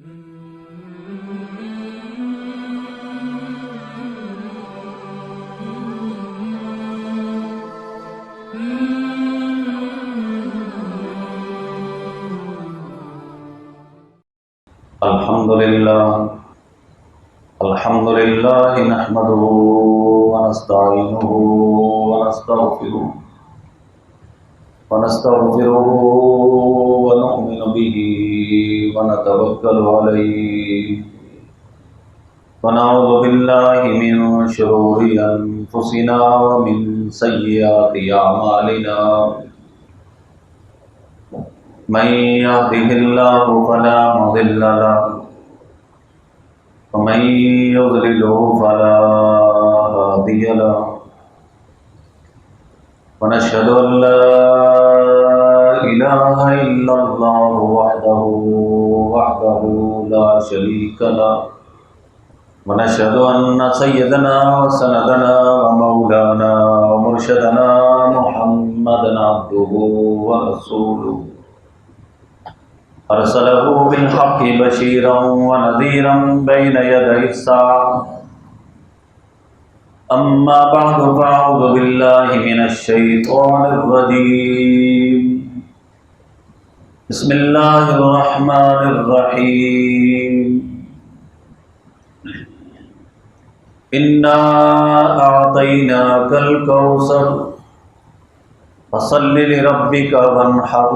الحمد لله نحمده ونستعينه ونستغفره ونؤمن به ونتوكل عليه ونعوذ بالله من شرور أنفسنا ومن سيئات أعمالنا من يهده الله فلا مضل له ومن يضلله فلا هادي له ونشهد أن لا إله إلا الله وحده لا شريك له ونشهد أن سيدنا وسندنا ومولانا ومرشدنا محمدا عبده ورسوله أرسله بالحق بشيرا ونذيرا بين يدي الساعة أما بعد فأعوذ بالله من الشيطان الرجيم بسم الله الرحمن الرحيم إنا أعطيناك الكوثر فصل لربك وانحر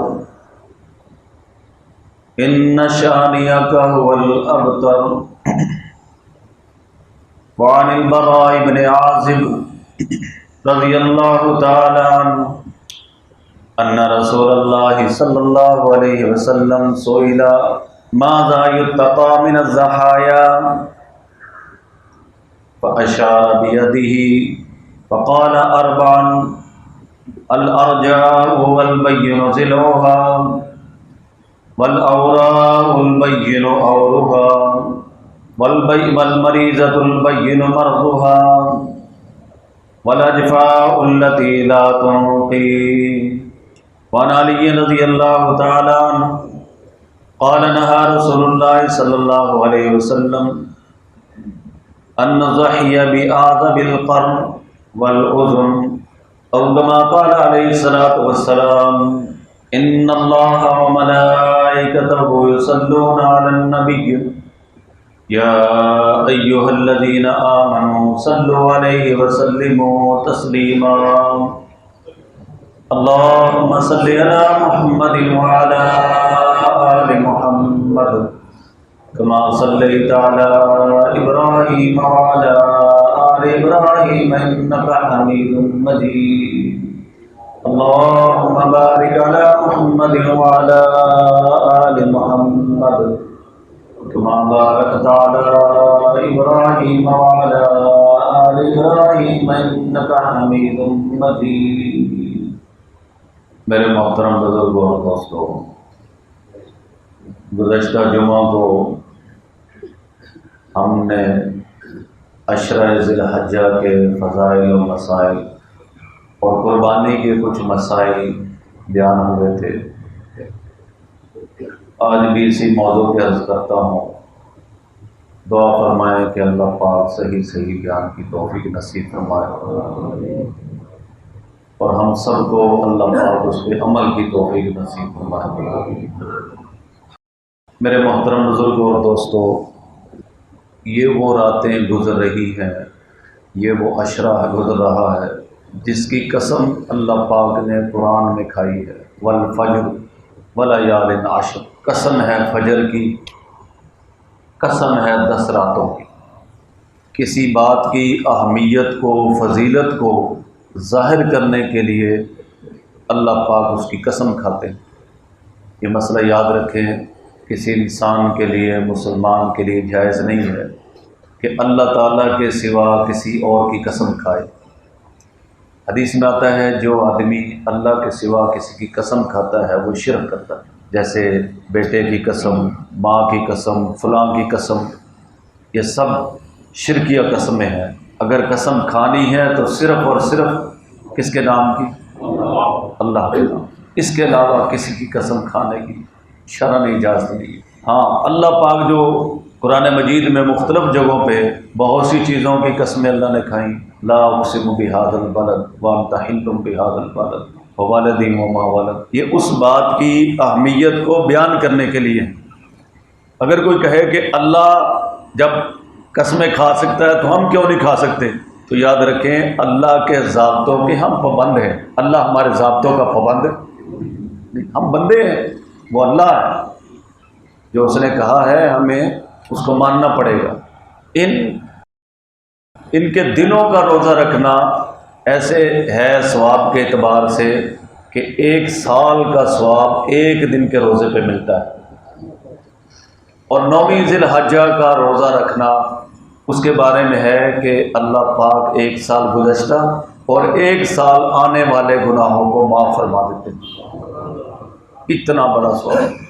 إن شانئك هو الأبتر وعن البراء بن عازب رضي الله تعالى عنه أن رسول الله صلى الله عليه وسلم سئل ماذا يتقى من الضحايا فأشار بيده فقال أربعا الأرجاء والبين ضلعها والأوراء البين أورها والمريضة البين مرضها والأجفاء التي لا تنقي. وعن علي رضي الله تعالى عنه قال نهى رسول الله صلى الله عليه وسلم أن نضحي بأعظم القرن والأذن أو كما قال عليه الصلاة والسلام إن الله وملائكته يصلون على النبي يا أيها الذين آمنوا صلوا عليه وسلموا تسليما. اللهم صل على محمد وعلى آل محمد كما صليت على إبراهيم وعلى آل إبراهيم إنك حميد مجيد. اللهم بارك على محمد وعلى آل محمد كما باركت على إبراهيم وعلى آل إبراهيم إنك حميد مجيد. میرے محترم بزرگوں اور دوستوں، گزشتہ جمعہ کو ہم نے عشرہ ذی الحجہ کے فضائل و مسائل اور قربانی کے کچھ مسائل بیان ہوئے تھے. آج بھی اسی موضوع پہ عرض کرتا ہوں. دعا فرمائیں کہ اللہ پاک صحیح بیان کی توفیق نصیب فرمائے اور ہم سب کو اللہ پاک اس پہ عمل کی توفیق نصیب فرمائے. میرے محترم بزرگوں اور دوستوں، یہ وہ راتیں گزر رہی ہیں، یہ وہ عشرہ گزر رہا ہے جس کی قسم اللہ پاک نے قرآن میں کھائی ہے. والفجر ولیال عشر، قسم ہے فجر کی، قسم ہے 10 راتوں کی. کسی بات کی اہمیت کو، فضیلت کو ظاہر کرنے کے لیے اللہ پاک اس کی قسم کھاتے ہیں. یہ مسئلہ یاد رکھیں، کسی انسان کے لیے، مسلمان کے لیے جائز نہیں ہے کہ اللہ تعالیٰ کے سوا کسی اور کی قسم کھائے. حدیث میں آتا ہے جو آدمی اللہ کے سوا کسی کی قسم کھاتا ہے وہ شرک کرتا ہے. جیسے بیٹے کی قسم، ماں کی قسم، فلاں کی قسم، یہ سب شرکیہ قسمیں ہیں. اگر قسم کھانی ہے تو صرف اور صرف کس کے نام کی؟ اللہ کے نام. اس کے علاوہ کسی کی قسم کھانے کی شرعاً اجازت نہیں ہے. ہاں اللہ پاک جو قرآن مجید میں مختلف جگہوں پہ بہت سی چیزوں کی قسمیں اللہ نے کھائیں، لا اقسم بہذا البلد وانت حل بہذا البلد ووالد وما ولد، یہ اس بات کی اہمیت کو بیان کرنے کے لیے۔ اگر کوئی کہے کہ اللہ جب قسمیں کھا سکتا ہے تو ہم کیوں نہیں کھا سکتے، تو یاد رکھیں اللہ کے ضابطوں کے ہم پابند ہیں، اللہ ہمارے ضابطوں کا پابند نہیں، ہم بندے ہیں، وہ اللہ ہے، جو اس نے کہا ہے ہمیں اس کو ماننا پڑے گا۔ ان کے دنوں کا روزہ رکھنا ایسے ہے ثواب کے اعتبار سے کہ 1 سال کا ثواب 1 دن کے روزے پہ ملتا ہے، اور 9ویں ذی الحجہ کا روزہ رکھنا اس کے بارے میں ہے کہ اللہ پاک 1 سال گزشتہ اور 1 سال آنے والے گناہوں کو معاف فرما دیتے ہیں، اتنا بڑا ثواب۔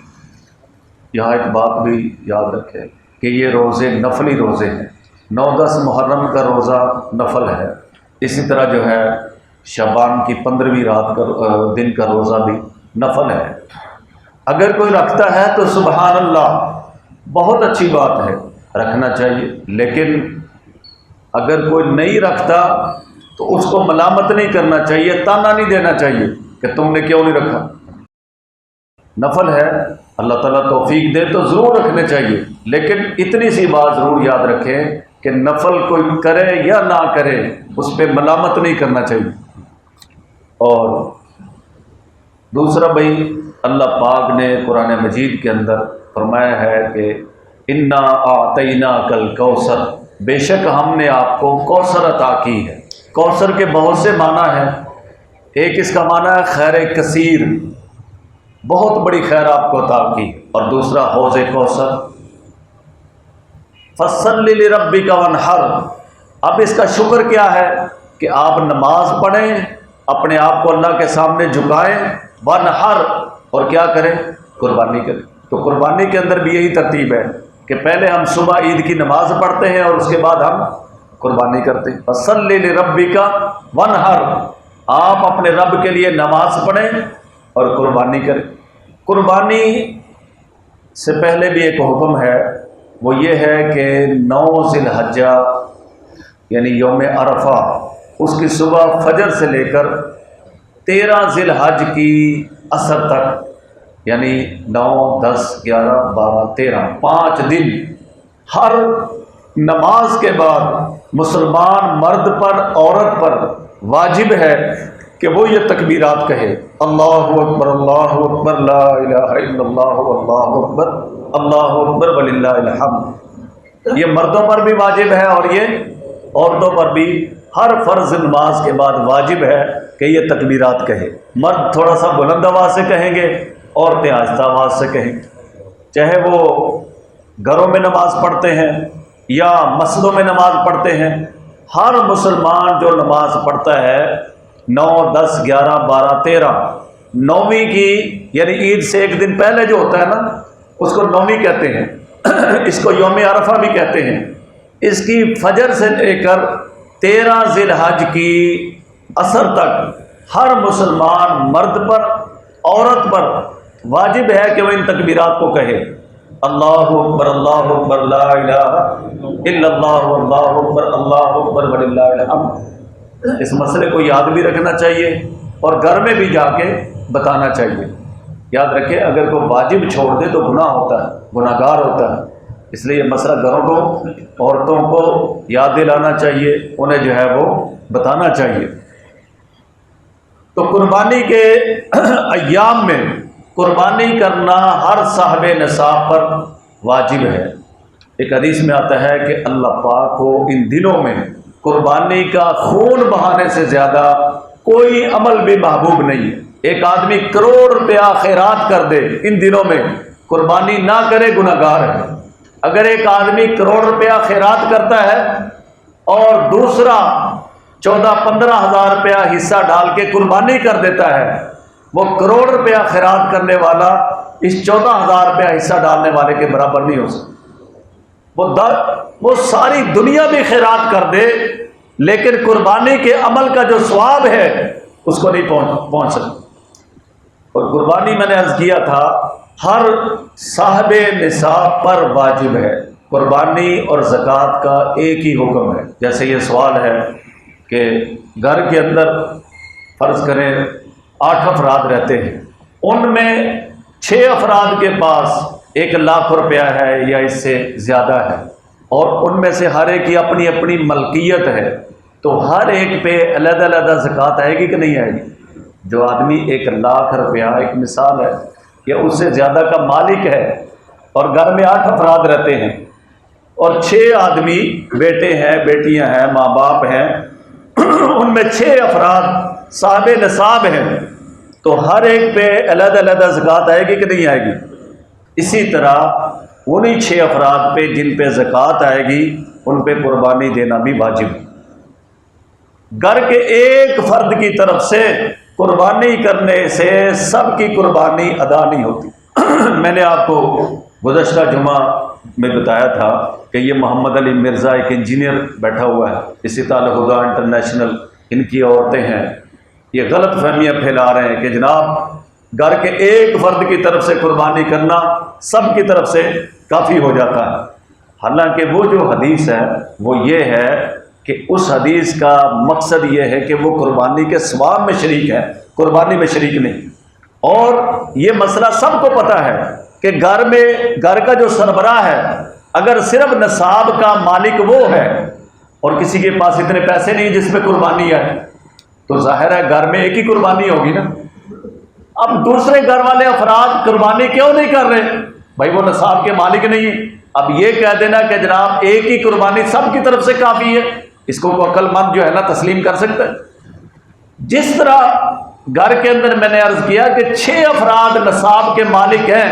یہاں ایک بات بھی یاد رکھیں کہ یہ روزے نفلی روزے ہیں، 9-10 محرم کا روزہ نفل ہے، اسی طرح جو ہے شعبان کی 15ویں رات کا دن کا روزہ بھی نفل ہے۔ اگر کوئی رکھتا ہے تو سبحان اللہ، بہت اچھی بات ہے، رکھنا چاہیے، لیکن اگر کوئی نہیں رکھتا تو اس کو ملامت نہیں کرنا چاہیے، تانا نہیں دینا چاہیے کہ تم نے کیوں نہیں رکھا، نفل ہے، اللہ تعالیٰ توفیق دے تو ضرور رکھنے چاہیے، لیکن اتنی سی بات ضرور یاد رکھیں کہ نفل کوئی کرے یا نہ کرے اس پہ ملامت نہیں کرنا چاہیے۔ اور دوسرا بھائی، اللہ پاک نے قرآن مجید کے اندر فرمایا ہے کہ انا اعطیناک الکوثر، بے شک ہم نے آپ کو کوثر عطا کی ہے۔ کوثر کے بہت سے معنی ہیں، ایک اس کا معنی ہے خیر کثیر، بہت بڑی خیر آپ کو عطا کی، اور دوسرا حوض کوثر۔ فصل لربک وانحر، اب اس کا شکر کیا ہے کہ آپ نماز پڑھیں، اپنے آپ کو اللہ کے سامنے جھکائیں، وانحر، اور کیا کریں، قربانی کریں۔ تو قربانی کے اندر بھی یہی ترتیب ہے کہ پہلے ہم صبح عید کی نماز پڑھتے ہیں اور اس کے بعد ہم قربانی کرتے ہیں۔ فصل لربک وانحر، آپ اپنے رب کے لیے نماز پڑھیں اور قربانی کریں۔ قربانی سے پہلے بھی ایک حکم ہے، وہ یہ ہے کہ 9 ذی الحجہ یعنی یوم عرفہ، اس کی صبح فجر سے لے کر 13 ذی الحج کی عصر تک، یعنی 9، 10، 11، 12، 13، 5 دن، ہر نماز کے بعد مسلمان مرد پر عورت پر واجب ہے کہ وہ یہ تکبیرات کہے، اللہ اکبر اللہ اکبر لا الہ الا اللہ اللہ اکبر اللہ اکبر وللہ الحمد۔ یہ مردوں پر بھی واجب ہے اور یہ عورتوں پر بھی ہر فرض نماز کے بعد واجب ہے کہ یہ تکبیرات کہے۔ مرد تھوڑا سا بلند آواز سے کہیں گے، عورتیں آہستہ آواز سے کہیں گے، چاہے وہ گھروں میں نماز پڑھتے ہیں یا مسجدوں میں نماز پڑھتے ہیں۔ ہر مسلمان جو نماز پڑھتا ہے 9، 10، 11، 12، 13، 9ویں کی یعنی عید سے ایک دن پہلے جو ہوتا ہے نا، اس کو 9ویں کہتے ہیں، اس کو یوم عرفہ بھی کہتے ہیں۔ اس کی فجر سے لے کر 13 ذی الحج کی عصر تک ہر مسلمان مرد پر عورت پر واجب ہے کہ وہ ان تکبیرات کو کہے، اللہ اکبر لا الہ الا اللہ اللہ اکبر وللہ الحمد۔ اس مسئلے کو یاد بھی رکھنا چاہیے اور گھر میں بھی جا کے بتانا چاہیے۔ یاد رکھیں، اگر کوئی واجب چھوڑ دے تو گناہ ہوتا ہے، گناہ گار ہوتا ہے، اس لیے یہ مسئلہ گھروں کو، عورتوں کو یاد دلانا چاہیے، انہیں جو ہے وہ بتانا چاہیے۔ تو قربانی کے ایام میں قربانی کرنا ہر صاحب نصاب پر واجب ہے۔ ایک حدیث میں آتا ہے کہ اللہ پاک کو ان دنوں میں قربانی کا خون بہانے سے زیادہ کوئی عمل بھی محبوب نہیں ہے۔ ایک آدمی کروڑ روپیہ خیرات کر دے ان دنوں میں، قربانی نہ کرے گناہ گار ہے۔ اگر ایک آدمی کروڑ روپیہ خیرات کرتا ہے اور دوسرا 14-15 ہزار روپیہ حصہ ڈال کے قربانی کر دیتا ہے، وہ کروڑ روپیہ خیرات کرنے والا اس 14,000 روپیہ حصہ ڈالنے والے کے برابر نہیں ہو سکتا۔ وہ ساری دنیا بھی خیرات کر دے لیکن قربانی کے عمل کا جو ثواب ہے اس کو نہیں پہنچ سکتا۔ اور قربانی میں نے عرض کیا تھا ہر صاحب نصاب پر واجب ہے۔ قربانی اور زکوٰۃ کا ایک ہی حکم ہے۔ جیسے یہ سوال ہے کہ گھر کے اندر فرض کریں 8 افراد رہتے ہیں، ان میں 6 افراد کے پاس 1 لاکھ روپیہ ہے یا اس سے زیادہ ہے، اور ان میں سے ہر ایک کی اپنی اپنی ملکیت ہے، تو ہر ایک پہ علیحدہ علیحدہ زکوٰۃ آئے گی کہ نہیں آئے گی؟ جو آدمی 1 لاکھ روپیہ، ایک مثال ہے کہ اس سے زیادہ کا مالک ہے، اور گھر میں 8 افراد رہتے ہیں اور 6 آدمی بیٹے ہیں، بیٹیاں ہیں، ماں باپ ہیں، ان میں 6 افراد صاحب نصاب ہیں، تو ہر ایک پہ علیحدہ علیحدہ زکوٰۃ آئے گی کہ نہیں آئے گی؟ اسی طرح انہی 6 افراد پہ جن پہ زکوٰۃ آئے گی ان پہ قربانی دینا بھی واجب ہے۔ گھر کے ایک فرد کی طرف سے قربانی کرنے سے سب کی قربانی ادا نہیں ہوتی۔ میں نے آپ کو گزشتہ جمعہ میں بتایا تھا کہ یہ محمد علی مرزا ایک انجینئر بیٹھا ہوا ہے، اسی تعلق خدا انٹرنیشنل، ان کی عورتیں ہیں، یہ غلط فہمیاں پھیلا رہے ہیں کہ جناب گھر کے ایک فرد کی طرف سے قربانی کرنا سب کی طرف سے کافی ہو جاتا ہے۔ حالانکہ وہ جو حدیث ہے وہ یہ ہے کہ اس حدیث کا مقصد یہ ہے کہ وہ قربانی کے ثواب میں شریک ہے، قربانی میں شریک نہیں۔ اور یہ مسئلہ سب کو پتہ ہے کہ گھر کا جو سربراہ ہے، اگر صرف نصاب کا مالک وہ ہے اور کسی کے پاس اتنے پیسے نہیں جس پہ قربانی ہے، تو ظاہر ہے گھر میں ایک ہی قربانی ہوگی نا۔ اب دوسرے گھر والے افراد قربانی کیوں نہیں کر رہے؟ بھائی وہ نصاب کے مالک نہیں ہیں۔ اب یہ کہہ دینا کہ جناب ایک ہی قربانی سب کی طرف سے کافی ہے، اس کو عقل مند جو ہے نا تسلیم کر سکتا ہے؟ جس طرح گھر کے اندر میں نے عرض کیا کہ 6 افراد نصاب کے مالک ہیں،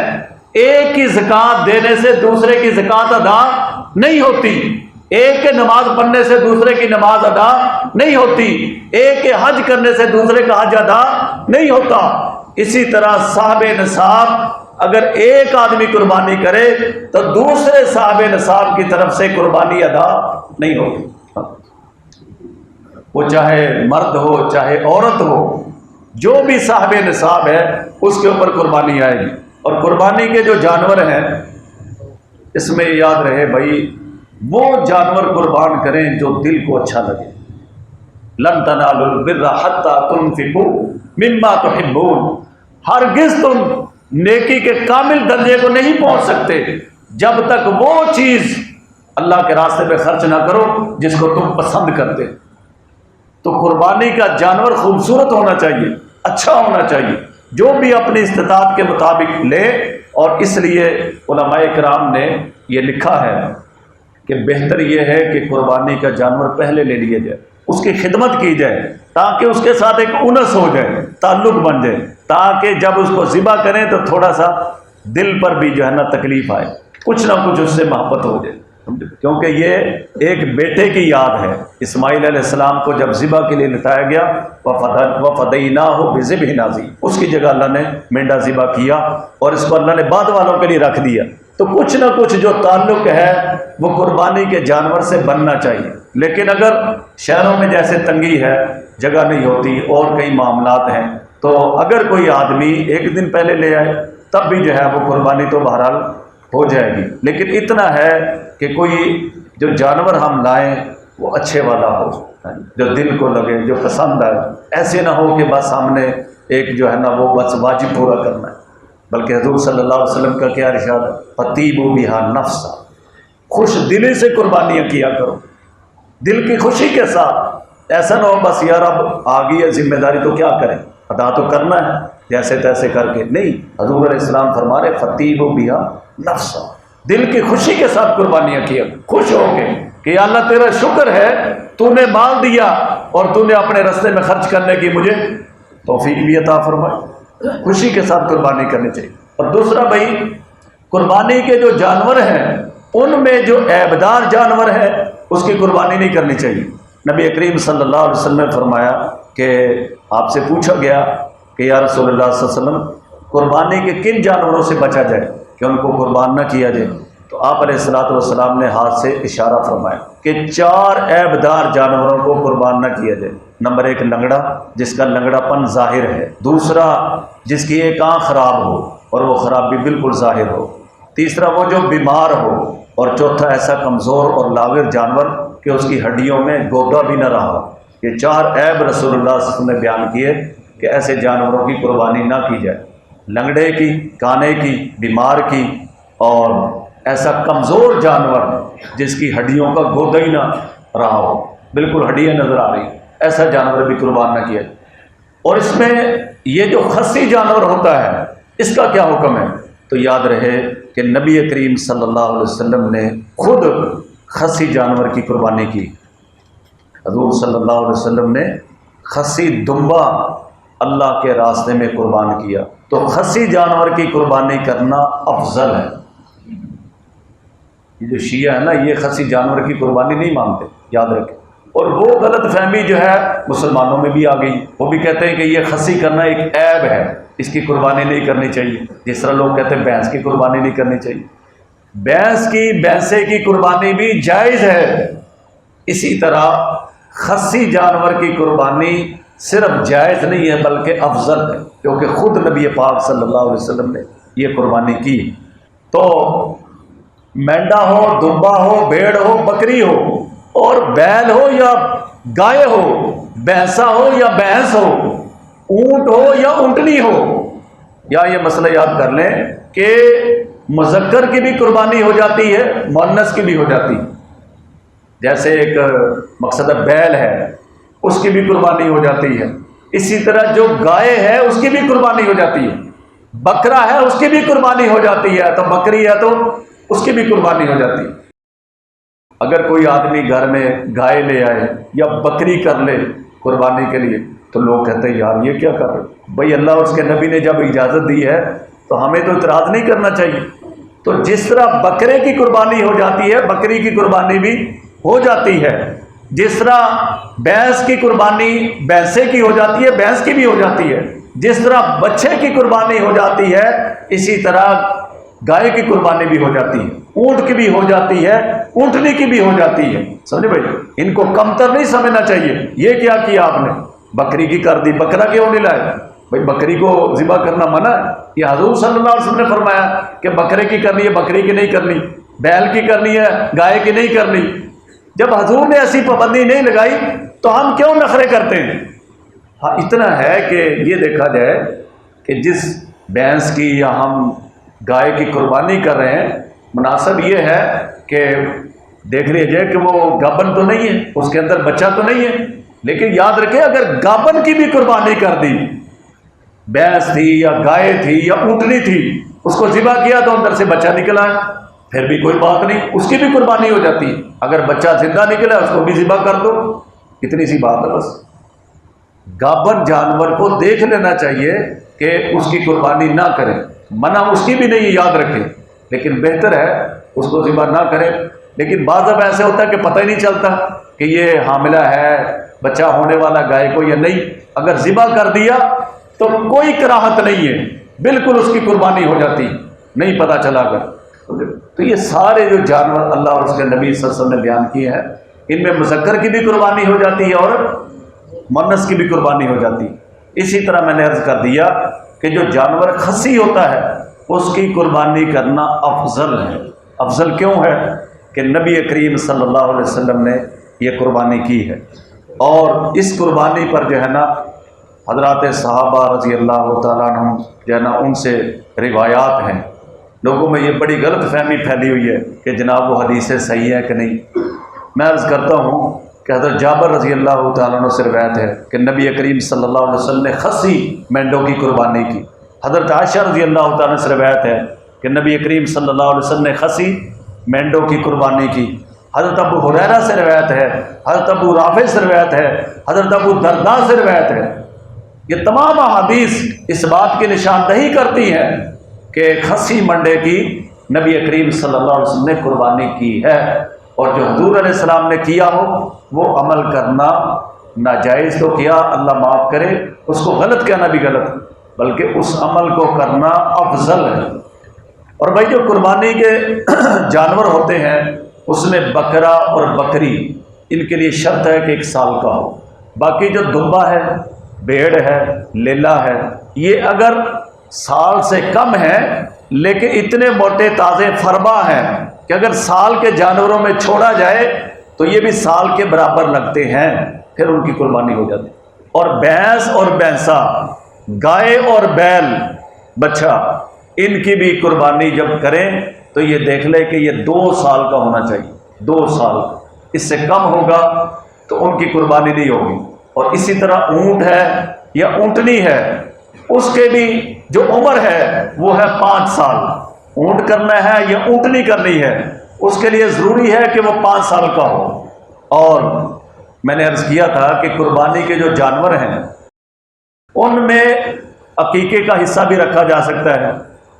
ایک کی زکوٰۃ دینے سے دوسرے کی زکوٰۃ ادا نہیں ہوتی، ایک کے نماز پڑھنے سے دوسرے کی نماز ادا نہیں ہوتی، ایک کے حج کرنے سے دوسرے کا حج ادا نہیں ہوتا۔ اسی طرح صاحب نصاب اگر ایک آدمی قربانی کرے تو دوسرے صاحب نصاب کی طرف سے قربانی ادا نہیں ہوتی، وہ چاہے مرد ہو چاہے عورت ہو، جو بھی صاحب نصاب ہے اس کے اوپر قربانی آئے گی۔ اور قربانی کے جو جانور ہیں اس میں یاد رہے بھائی، وہ جانور قربان کریں جو دل کو اچھا لگے۔ لن تنالوا البر حتى تنفقوا مما تحبون، ہرگز تم نیکی کے کامل درجے کو نہیں پہنچ سکتے جب تک وہ چیز اللہ کے راستے پہ خرچ نہ کرو جس کو تم پسند کرتے۔ تو قربانی کا جانور خوبصورت ہونا چاہیے، اچھا ہونا چاہیے، جو بھی اپنی استطاعت کے مطابق لے۔ اور اس لیے علماء کرام نے یہ لکھا ہے کہ بہتر یہ ہے کہ قربانی کا جانور پہلے لے لیا جائے، اس کی خدمت کی جائے تاکہ اس کے ساتھ ایک انس ہو جائے، تعلق بن جائے، تاکہ جب اس کو ذبح کریں تو تھوڑا سا دل پر بھی جو ہے نا تکلیف آئے، کچھ نہ کچھ اس سے محبت ہو جائے، کیونکہ یہ ایک بیٹے کی یاد ہے۔ اسماعیل علیہ السلام کو جب ذبح کے لیے لٹایا گیا وَفَدَيْنَاهُ بِذِبْحٍ عَظِيمٍ، اس کی جگہ اللہ نے مینڈا ذبح کیا اور اس کو اللہ نے بعد والوں کے لیے رکھ دیا۔ تو کچھ نہ کچھ جو تعلق ہے وہ قربانی کے جانور سے بننا چاہیے۔ لیکن اگر شہروں میں جیسے تنگی ہے، جگہ نہیں ہوتی اور کئی معاملات ہیں، تو اگر کوئی آدمی ایک دن پہلے لے آئے تب بھی جو ہے وہ قربانی تو بہرحال ہو جائے گی۔ لیکن اتنا ہے کہ کوئی جو جانور ہم لائیں وہ اچھے والا ہو، جو دل کو لگے، جو پسند آئے، ایسے نہ ہو کہ بس ہم نے ایک جو ہے نا وہ بس واجب پورا کرنا ہے، بلکہ حضور صلی اللہ علیہ وسلم کا کیا ارشاد ہے، فَطِيبُوا بِهَا نَفْسًا، خوش دلی سے قربانیاں کیا کرو، دل کی خوشی کے ساتھ۔ ایسا نہ ہو بس یار اب آ گئی ہے ذمہ داری تو کیا کریں، ادا تو کرنا ہے جیسے تیسے کر کے، نہیں۔ حضور علیہ السلام فرما رہے فَطِيبُوا بِهَا نَفْسًا، دل کی خوشی کے ساتھ قربانیاں کیا، خوش ہو کے کہ اللہ تیرا شکر ہے تو نے مال دیا اور تو نے اپنے رستے میں خرچ کرنے کی مجھے توفیق بھی عطا فرمائی، خوشی کے ساتھ قربانی کرنی چاہیے۔ اور دوسرا بھائی، قربانی کے جو جانور ہیں ان میں جو عیبدار جانور ہے اس کی قربانی نہیں کرنی چاہیے۔ نبی کریم صلی اللہ علیہ وسلم نے فرمایا کہ آپ سے پوچھا گیا کہ یا رسول اللہ صلی اللہ علیہ وسلم قربانی کے کن جانوروں سے بچا جائے کہ ان کو قربان نہ کیا جائے؟ تو آپ علیہ والسلام نے ہاتھ سے اشارہ فرمایا کہ 4 عیبدار جانوروں کو قربان نہ کیا جائے۔ نمبر 1 لنگڑا، جس کا لنگڑا پن ظاہر ہے، دوسرا جس کی ایک آنکھ خراب ہو، اور وہ خرابی بالکل ظاہر ہو، تیسرا وہ جو بیمار ہو، اور چوتھا ایسا کمزور اور لاغر جانور کہ اس کی ہڈیوں میں گودا بھی نہ رہا۔ یہ 4 عیب رسول اللہ صلی اللہ علیہ وسلم نے بیان کیے کہ ایسے جانوروں کی قربانی نہ کی جائے، لنگڑے کی، کانے کی، بیمار کی، اور ایسا کمزور جانور جس کی ہڈیوں کا گودا ہی نہ رہا ہو، بالکل ہڈیاں نظر آ رہی، ایسا جانور بھی قربان نہ کیا جائے۔ اور اس میں یہ جو خصی جانور ہوتا ہے اس کا کیا حکم ہے؟ تو یاد رہے کہ نبی کریم صلی اللہ علیہ وسلم نے خود خصی جانور کی قربانی کی۔ حضور صلی اللہ علیہ وسلم نے خصی دمبا اللہ کے راستے میں قربان کیا۔ تو خصی جانور کی قربانی کرنا افضل ہے۔ یہ جو شیعہ ہے نا، یہ خصی جانور کی قربانی نہیں مانتے، یاد رکھیں۔ اور وہ غلط فہمی جو ہے مسلمانوں میں بھی آ گئی، وہ بھی کہتے ہیں کہ یہ خصی کرنا ایک عیب ہے، اس کی قربانی نہیں کرنی چاہیے، جس طرح لوگ کہتے ہیں بھینس کی قربانی نہیں کرنی چاہیے۔ بھینسے کی قربانی بھی جائز ہے، اسی طرح خصی جانور کی قربانی صرف جائز نہیں ہے بلکہ افضل ہے، کیونکہ خود نبی پاک صلی اللہ علیہ وسلم نے یہ قربانی کی۔ تو مینڈا ہو، دمبا ہو، بھیڑ ہو، بکری ہو، اور بیل ہو یا گائے ہو، بھینسا ہو یا بھینس ہو، اونٹ ہو یا اونٹنی ہو، یا یہ مسئلہ یاد کر لیں کہ مذکر کی بھی قربانی ہو جاتی ہے، مؤنث کی بھی ہو جاتی ہے۔ جیسے ایک مقصد بیل ہے، اس کی بھی قربانی ہو جاتی ہے، اسی طرح جو گائے ہے اس کی بھی قربانی ہو جاتی ہے، بکرا ہے اس کی بھی قربانی ہو جاتی ہے، تو بکری ہے تو اس کی بھی قربانی ہو جاتی ہے۔ اگر کوئی آدمی گھر میں گائے لے آئے یا بکری کر لے قربانی کے لیے تو لوگ کہتے ہیں یار یہ کیا کر رہے؟ بھائی اللہ اور اس کے نبی نے جب اجازت دی ہے تو ہمیں تو اعتراض نہیں کرنا چاہیے۔ تو جس طرح بکرے کی قربانی ہو جاتی ہے، بکری کی قربانی بھی ہو جاتی ہے، جس طرح بھینس کی قربانی بھینسے کی ہو جاتی ہے، بھینس کی بھی ہو جاتی ہے، جس طرح بچے کی قربانی ہو جاتی ہے، اسی طرح گائے کی قربانی بھی ہو جاتی ہے، اونٹ کی بھی ہو جاتی ہے، اونٹنی کی بھی ہو جاتی ہے۔ سمجھے بھائی، ان کو کمتر نہیں سمجھنا چاہیے۔ یہ کیا کیا آپ نے؟ بکری کی کر دی، بکرا کیوں نہیں لائے؟ بھائی بکری کو ذبح کرنا منع ہے، یہ حضور صلی اللہ علیہ وسلم نے فرمایا کہ بکرے کی کرنی ہے، بکری کی نہیں کرنی، بیل کی کرنی ہے، گائے کی نہیں کرنی۔ جب حضور نے ایسی پابندی نہیں لگائی تو ہم کیوں نخرے کرتے ہیں؟ ہاں اتنا ہے کہ یہ دیکھا جائے کہ جس بھینس کی یا ہم گائے کی قربانی کر رہے ہیں، مناسب یہ ہے کہ دیکھ لیا جائے کہ وہ گابن تو نہیں ہے، اس کے اندر بچہ تو نہیں ہے۔ لیکن یاد رکھیں اگر گابن کی بھی قربانی کر دی، بھینس تھی یا گائے تھی یا اونٹنی تھی، اس کو ذبح کیا تو اندر سے بچہ نکلا ہے، پھر بھی کوئی بات نہیں، اس کی بھی قربانی ہو جاتی ہے۔ اگر بچہ زندہ نکلا اس کو بھی ذبح کر دو، اتنی سی بات ہے بس۔ گابن جانور کو دیکھ لینا چاہیے کہ اس کی قربانی نہ کریں، منع اس کی بھی نہیں، یاد رکھیں، لیکن بہتر ہے اس کو ذبح نہ کریں۔ لیکن بعض اب ایسے ہوتا ہے کہ پتہ ہی نہیں چلتا کہ یہ حاملہ ہے، بچہ ہونے والا گائے کو یا نہیں، اگر ذبح کر دیا تو کوئی کراہت نہیں ہے، بالکل اس کی قربانی ہو جاتی، نہیں پتہ چلا کر۔ تو یہ سارے جو جانور اللہ اور اس کے نبی صلی اللہ علیہ وسلم نے بیان کیے ہیں، ان میں مذکر کی بھی قربانی ہو جاتی ہے اور مؤنث کی بھی قربانی ہو جاتی ہے۔ اسی طرح میں نے عرض کر دیا کہ جو جانور خصی ہوتا ہے اس کی قربانی کرنا افضل ہے۔ افضل کیوں ہے؟ کہ نبی کریم صلی اللہ علیہ وسلم نے یہ قربانی کی ہے، اور اس قربانی پر جو ہے نا حضرات صحابہ رضی اللہ تعالیٰ عنہ جو ہے نا ان سے روایات ہیں۔ لوگوں میں یہ بڑی غلط فہمی پھیلی ہوئی ہے کہ جناب وہ حدیثیں صحیح ہیں کہ نہیں۔ میں عرض کرتا ہوں کہ حضرت جابر رضی اللہ تعالیٰ عنہ سے روایت ہے کہ نبی کریم صلی اللہ علیہ وسلم نے خصی مینڈوں کی قربانی کی۔ حضرت عائشہ رضی اللہ تعالیٰ عنہ سے روایت ہے کہ نبی کریم صلی اللہ علیہ وسلم نے خصی مینڈوں کی قربانی کی۔ حضرت ابو ہریرہ سے روایت ہے، حضرت ابو رافع سے روایت ہے، حضرت ابو درداء سے روایت ہے۔ یہ تمام احادیث اس بات کی نشاندہی کرتی ہیں کہ خصی منڈے کی نبی کریم صلی اللہ علیہ وسلم نے قربانی کی ہے، اور جو حضور علیہ السلام نے کیا ہو وہ عمل کرنا ناجائز تو کیا، اللہ معاف کرے، اس کو غلط کہنا بھی غلط، بلکہ اس عمل کو کرنا افضل ہے۔ اور بھائی جو قربانی کے جانور ہوتے ہیں اس میں بکرا اور بکری، ان کے لیے شرط ہے کہ 1 سال کا ہو۔ باقی جو دمبا ہے، بھیڑ ہے، لیلا ہے، یہ اگر سال سے کم ہیں لیکن اتنے موٹے تازے فربا ہیں کہ اگر سال کے جانوروں میں چھوڑا جائے تو یہ بھی سال کے برابر لگتے ہیں، پھر ان کی قربانی ہو جاتی۔ اور بھینس اور بھینسا، گائے اور بیل بچہ، ان کی بھی قربانی جب کریں تو یہ دیکھ لے کہ یہ 2 سال کا ہونا چاہیے، 2 سال کا، اس سے کم ہوگا تو ان کی قربانی نہیں ہوگی۔ اور اسی طرح اونٹ ہے یا اونٹنی ہے، اس کے بھی جو عمر ہے وہ ہے 5 سال۔ اونٹ کرنا ہے یا اونٹنی کرنی ہے، اس کے لیے ضروری ہے کہ وہ 5 سال کا ہو۔ اور میں نے عرض کیا تھا کہ قربانی کے جو جانور ہیں ان میں عقیقے کا حصہ بھی رکھا جا سکتا ہے،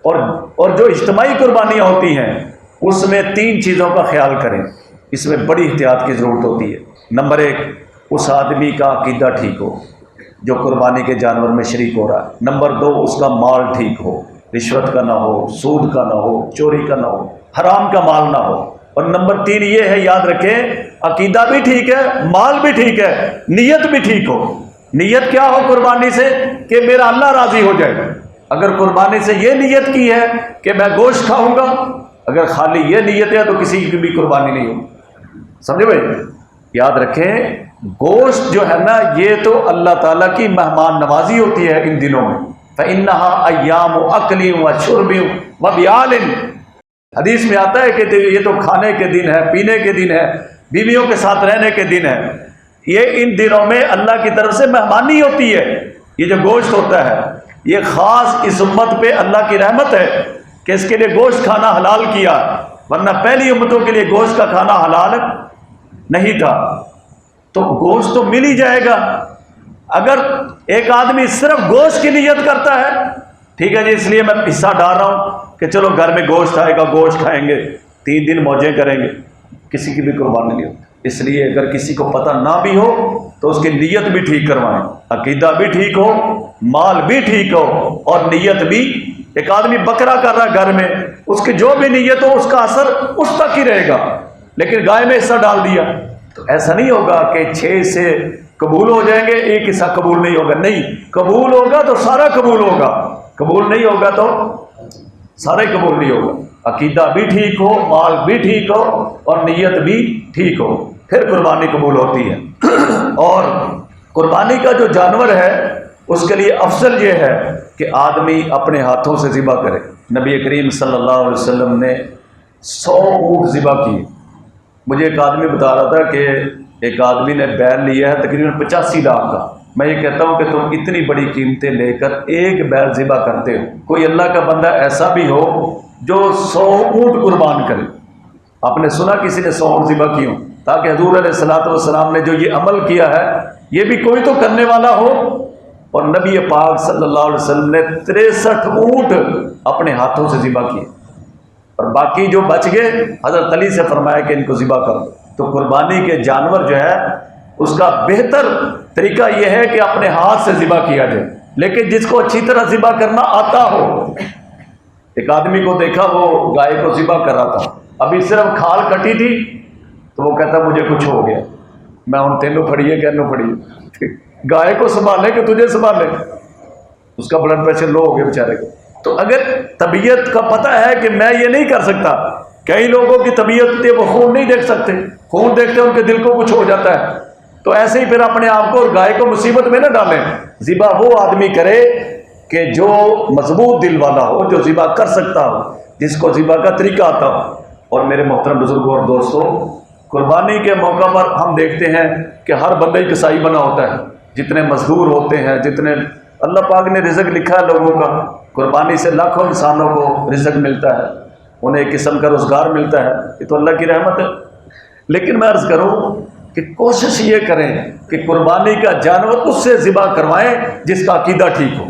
اور جو اجتماعی قربانیاں ہوتی ہیں اس میں 3 چیزوں کا خیال کریں، اس میں بڑی احتیاط کی ضرورت ہوتی ہے۔ نمبر 1، اس آدمی کا عقیدہ ٹھیک ہو جو قربانی کے جانور میں شریک ہو رہا ہے۔ نمبر 2، اس کا مال ٹھیک ہو، رشوت کا نہ ہو، سود کا نہ ہو، چوری کا نہ ہو، حرام کا مال نہ ہو۔ اور نمبر 3 یہ ہے، یاد رکھیں، عقیدہ بھی ٹھیک ہے، مال بھی ٹھیک ہے، نیت بھی ٹھیک ہو۔ نیت کیا ہو قربانی سے؟ کہ میرا اللہ راضی ہو جائے۔ اگر قربانی سے یہ نیت کی ہے کہ میں گوشت کھاؤں گا، اگر خالی یہ نیت ہے تو کسی کی بھی قربانی نہیں ہوگی۔ سمجھے بھائی؟ یاد رکھیں، گوشت جو ہے نا یہ تو اللہ تعالیٰ کی مہمان نوازی ہوتی ہے ان دنوں میں۔ فَإِنَّهَا أَيَّامُ أَكْلٍ وَشُرْبٍ وَبِعَالٍ، حدیث میں آتا ہے کہ یہ تو کھانے کے دن ہے، پینے کے دن ہے، بیویوں کے ساتھ رہنے کے دن ہے۔ یہ ان دنوں میں اللہ کی طرف سے مہمانی ہوتی ہے۔ یہ جو گوشت ہوتا ہے یہ خاص اس امت پہ اللہ کی رحمت ہے کہ اس کے لیے گوشت کھانا حلال کیا، ورنہ پہلی امتوں کے لیے گوشت کا کھانا حلال نہیں تھا۔ تو گوشت تو مل ہی جائے گا۔ اگر ایک آدمی صرف گوشت کی نیت کرتا ہے، ٹھیک ہے جی اس لیے میں حصہ ڈال رہا ہوں کہ چلو گھر میں گوشت آئے گا، گوشت کھائیں گے، 3 دن موجیں کریں گے، کسی کی بھی قربانی نہیں ہوتی۔ اس لیے اگر کسی کو پتہ نہ بھی ہو تو اس کی نیت بھی ٹھیک کروائیں، عقیدہ بھی ٹھیک ہو، مال بھی ٹھیک ہو، اور نیت بھی۔ ایک آدمی بکرا کر رہا ہے گھر میں، اس کی جو بھی نیت ہو اس کا اثر اس تک ہی رہے گا، لیکن گائے میں حصہ ڈال دیا تو ایسا نہیں ہوگا کہ 6 سے قبول ہو جائیں گے، ایک حصہ قبول نہیں ہوگا۔ نہیں، قبول ہوگا تو سارا قبول ہوگا، قبول نہیں ہوگا تو سارا ہی قبول نہیں ہوگا۔ عقیدہ بھی ٹھیک ہو، مال بھی ٹھیک ہو، اور نیت بھی ٹھیک ہو، پھر قربانی قبول ہوتی ہے۔ اور قربانی کا جو جانور ہے اس کے لیے افضل یہ ہے کہ آدمی اپنے ہاتھوں سے ذبح کرے۔ نبی کریم صلی اللہ علیہ وسلم نے 100 اونٹ ذبح کیے۔ مجھے ایک آدمی بتا رہا تھا کہ ایک آدمی نے بیل لیا ہے تقریباً 85 لاکھ کا۔ میں یہ کہتا ہوں کہ تم اتنی بڑی قیمتیں لے کر ایک بیل ذبح کرتے ہو، کوئی اللہ کا بندہ ایسا بھی ہو جو 100 اونٹ قربان کرے۔ آپ نے سنا کسی نے 100 اونٹ ذبح کیوں؟ تاکہ حضور علیہ الصلوۃ والسلام نے جو یہ عمل کیا ہے یہ بھی کوئی تو کرنے والا ہو۔ اور نبی پاک صلی اللہ علیہ وسلم نے 63 اونٹ اپنے ہاتھوں سے ذبح کیے، اور باقی جو بچ گئے حضرت علی سے فرمایا کہ ان کو ذبح کر دو۔ تو قربانی کے جانور جو ہے اس کا بہتر طریقہ یہ ہے کہ اپنے ہاتھ سے ذبح کیا جائے، لیکن جس کو اچھی طرح ذبح کرنا آتا ہو۔ ایک آدمی کو دیکھا وہ گائے کو ذبح کر رہا تھا، ابھی صرف کھال کٹی تھی تو وہ کہتا مجھے کچھ ہو گیا۔ میں ان تینوں پڑھیے کہنوں پڑھیے، گائے کو سنبھالے کہ تجھے سنبھالے، اس کا بلڈ پریشر لو ہو گیا بیچارے کو۔ تو اگر طبیعت کا پتہ ہے کہ میں یہ نہیں کر سکتا، کئی لوگوں کی طبیعت ہوتی ہے وہ خون نہیں دیکھ سکتے، خون دیکھتے ان کے دل کو کچھ ہو جاتا ہے، تو ایسے ہی پھر اپنے آپ کو اور گائے کو مصیبت میں نہ ڈالیں۔ ذبح وہ آدمی کرے کہ جو مضبوط دل والا ہو، جو ذبح کر سکتا ہو، جس کو ذبح کا طریقہ آتا ہو۔ اور میرے محترم بزرگوں اور دوستوں، قربانی کے موقع پر ہم دیکھتے ہیں کہ ہر بندہ ہی کسائی بنا ہوتا ہے، جتنے مزدور ہوتے ہیں، جتنے اللہ پاک نے رزق لکھا ہے لوگوں کا، قربانی سے لاکھوں انسانوں کو رزق ملتا ہے، انہیں ایک قسم کا روزگار ملتا ہے، یہ تو اللہ کی رحمت ہے۔ لیکن میں عرض کروں کہ کوشش یہ کریں کہ قربانی کا جانور اس سے ذبح کروائیں جس کا عقیدہ ٹھیک ہو۔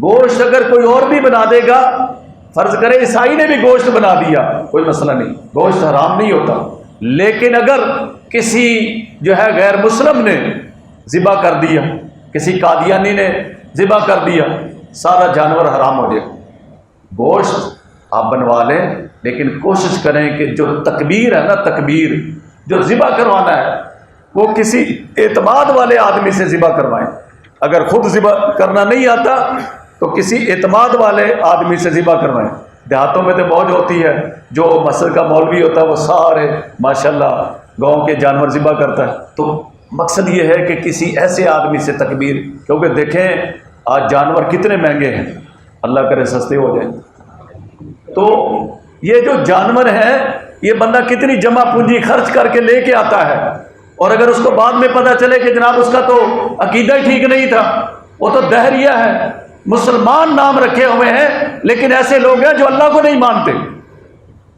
گوشت اگر کوئی اور بھی بنا دے گا، فرض کرے عیسائی نے بھی گوشت بنا دیا، کوئی مسئلہ نہیں، گوشت حرام نہیں ہوتا، لیکن اگر کسی جو ہے غیر مسلم نے ذبح کر دیا، کسی قادیانی نے ذبح کر دیا، سارا جانور حرام ہو جائے۔ گوشت آپ بنوا لیں، لیکن کوشش کریں کہ جو تکبیر ہے نا، تکبیر جو ذبح کروانا ہے وہ کسی اعتماد والے آدمی سے ذبح کروائیں۔ اگر خود ذبح کرنا نہیں آتا تو تو کسی اعتماد والے آدمی سے ذبح کروائیں۔ دیہاتوں میں تو موج ہوتی ہے، جو مسجد کا مولوی ہوتا ہے وہ سارے ماشاءاللہ گاؤں کے جانور ذبح کرتا ہے۔ تو مقصد یہ ہے کہ کسی ایسے آدمی سے تکبیر، کیونکہ دیکھیں آج جانور کتنے مہنگے ہیں، اللہ کرے سستے ہو جائیں۔ تو یہ جو جانور ہیں یہ بندہ کتنی جمع پونجی خرچ کر کے لے کے آتا ہے، اور اگر اس کو بعد میں پتہ چلے کہ جناب اس کا تو عقیدہ ہی ٹھیک نہیں تھا، وہ تو دہریہ ہے، مسلمان نام رکھے ہوئے ہیں لیکن ایسے لوگ ہیں جو اللہ کو نہیں مانتے۔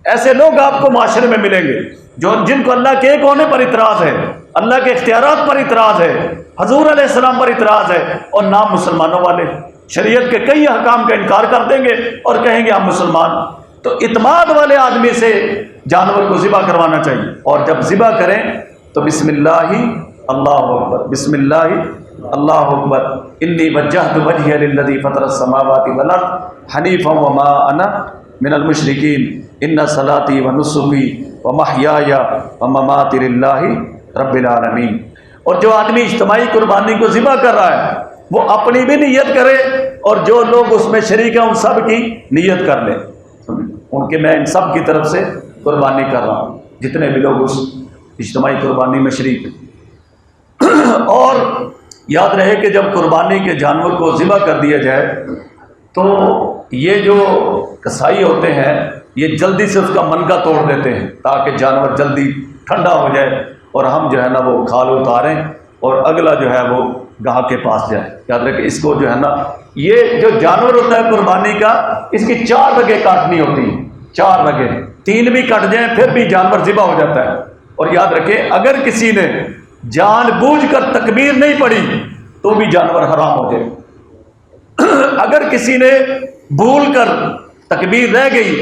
ایسے لوگ آپ کو معاشرے میں ملیں گے جن کو اللہ کے ایک ہونے پر اعتراض ہے، اللہ کے اختیارات پر اعتراض ہے، حضور علیہ السلام پر اعتراض ہے، اور نام مسلمانوں والے شریعت کے کئی احکام کا انکار کر دیں گے اور کہیں گے ہم مسلمان۔ تو اعتماد والے آدمی سے جانور کو ذبح کروانا چاہیے، اور جب ذبح کریں تو بسم اللہ اللہ اکبر، بسم اللہ اللہ اکبر، انی وجہت وجہی للذی فطر السماوات والارض حنیفا وما انا من المشرکین ان صلاتی ونسکی ومحیای ومماتی للہ رب العالمین۔ اور جو آدمی اجتماعی قربانی کو ذبح کر رہا ہے وہ اپنی بھی نیت کرے، اور جو لوگ اس میں شریک ہیں ان سب کی نیت کر لیں، ان کے میں ان سب کی طرف سے قربانی کر رہا ہوں، جتنے بھی لوگ اس اجتماعی قربانی میں شریک ہیں۔ اور یاد رہے کہ جب قربانی کے جانور کو ذبح کر دیا جائے تو یہ جو کسائی ہوتے ہیں یہ جلدی سے اس کا منکا توڑ دیتے ہیں تاکہ جانور جلدی ٹھنڈا ہو جائے اور ہم جو ہے نا وہ کھال اتاریں اور اگلا جو ہے وہ گاہک کے پاس جائے۔ یاد رکھیں اس کو جو ہے نا، یہ جو جانور ہوتا ہے قربانی کا، اس کی 4 رگیں کاٹنی ہوتی ہیں، 4 رگیں، 3 بھی کٹ جائیں پھر بھی جانور ذبح ہو جاتا ہے۔ اور یاد رکھیں اگر کسی نے جان بوجھ کر تکبیر نہیں پڑھی تو بھی جانور حرام ہو جائے، اگر کسی نے بھول کر تکبیر رہ گئی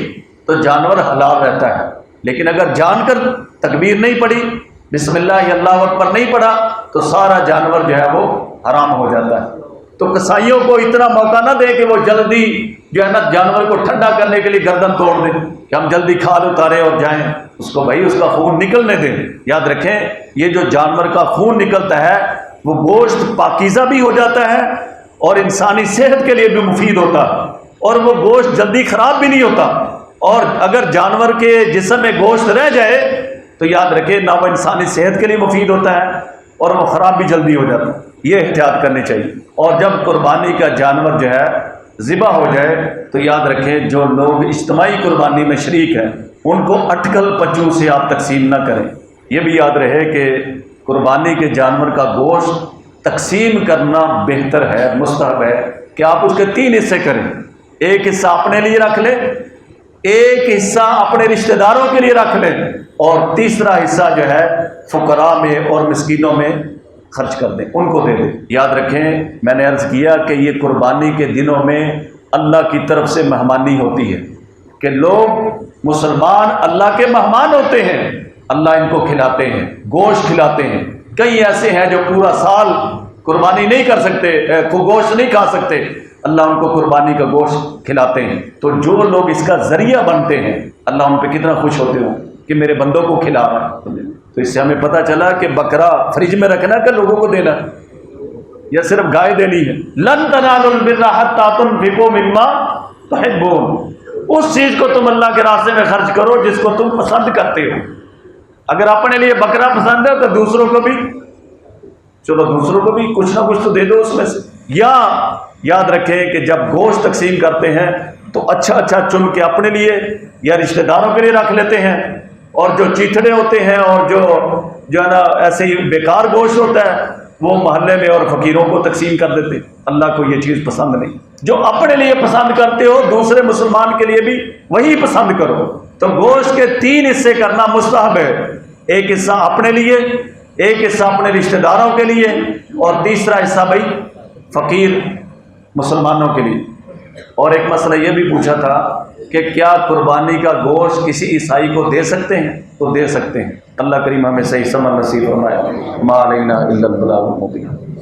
تو جانور حلال رہتا ہے، لیکن اگر جان کر تکبیر نہیں پڑھی، بسم اللہ اللہ اکبر نہیں پڑھا، تو سارا جانور جو ہے وہ حرام ہو جاتا ہے۔ تو کسائیوں کو اتنا موقع نہ دے کہ وہ جلدی جو ہے نا جانور کو ٹھنڈا کرنے کے لیے گردن توڑ دیں کہ ہم جلدی کھال اتاریں اور جائیں، اس کو بھائی اس کا خون نکلنے دیں۔ یاد رکھیں یہ جو جانور کا خون نکلتا ہے وہ گوشت پاکیزہ بھی ہو جاتا ہے اور انسانی صحت کے لیے بھی مفید ہوتا ہے، اور وہ گوشت جلدی خراب بھی نہیں ہوتا، اور اگر جانور کے جسم میں گوشت رہ جائے تو یاد رکھیں نہ وہ انسانی صحت کے لیے مفید ہوتا ہے اور وہ خراب بھی جلدی ہو جاتا ہے۔ یہ احتیاط کرنی چاہیے۔ اور جب قربانی کا جانور جو ہے ذبح ہو جائے تو یاد رکھیں جو لوگ اجتماعی قربانی میں شریک ہیں ان کو اٹکل پچو سے آپ تقسیم نہ کریں۔ یہ بھی یاد رہے کہ قربانی کے جانور کا گوشت تقسیم کرنا بہتر ہے، مستحب ہے کہ آپ اس کے 3 حصے کریں، ایک حصہ اپنے لیے رکھ لیں، ایک حصہ اپنے رشتہ داروں کے لیے رکھ لیں، اور تیسرا حصہ جو ہے فقراء میں اور مسکینوں میں خرچ کر دیں، ان کو دے دیں۔ یاد رکھیں میں نے عرض کیا کہ یہ قربانی کے دنوں میں اللہ کی طرف سے مہمانی ہوتی ہے کہ لوگ مسلمان اللہ کے مہمان ہوتے ہیں، اللہ ان کو کھلاتے ہیں، گوشت کھلاتے ہیں۔ کئی ایسے ہیں جو پورا سال قربانی نہیں کر سکتے، گوشت نہیں کھا سکتے، اللہ ان کو قربانی کا گوشت کھلاتے ہیں۔ تو جو لوگ اس کا ذریعہ بنتے ہیں اللہ ان پہ کتنا خوش ہوتے ہوں کہ میرے بندوں کو کھلا رہا ہے۔ تو اس سے ہمیں پتہ چلا کہ بکرا فریج میں رکھنا کہ لوگوں کو دینا یا صرف گائے دینی ہے۔ لن تنالوا البر حتى تنفقوا مما تحبون، اس چیز کو تم اللہ کے راستے میں خرچ کرو جس کو تم پسند کرتے ہو۔ اگر اپنے لیے بکرا پسند ہے تو دوسروں کو بھی، چلو دوسروں کو بھی کچھ نہ کچھ تو دے دو اس میں سے۔ یا یاد رکھیں کہ جب گوشت تقسیم کرتے ہیں تو اچھا اچھا چن کے اپنے لیے یا رشتہ داروں کے لیے رکھ لیتے ہیں، اور جو چیتڑے ہوتے ہیں اور جو ہے نا ایسے ہی بیکار گوشت ہوتا ہے وہ محلے میں اور فقیروں کو تقسیم کر دیتے۔ اللہ کو یہ چیز پسند نہیں۔ جو اپنے لیے پسند کرتے ہو دوسرے مسلمان کے لیے بھی وہی پسند کرو۔ تو گوشت کے 3 حصے کرنا مستحب ہے، ایک حصہ اپنے لیے، ایک حصہ اپنے رشتہ داروں کے لیے، اور تیسرا حصہ بھائی فقیر مسلمانوں کے لیے۔ اور ایک مسئلہ یہ بھی پوچھا تھا کہ کیا قربانی کا گوشت کسی عیسائی کو دے سکتے ہیں؟ تو دے سکتے ہیں۔ اللہ کریم ہمیں صحیح سمجھ نصیب فرمائے۔ ما علینا الا البلاغ المبین۔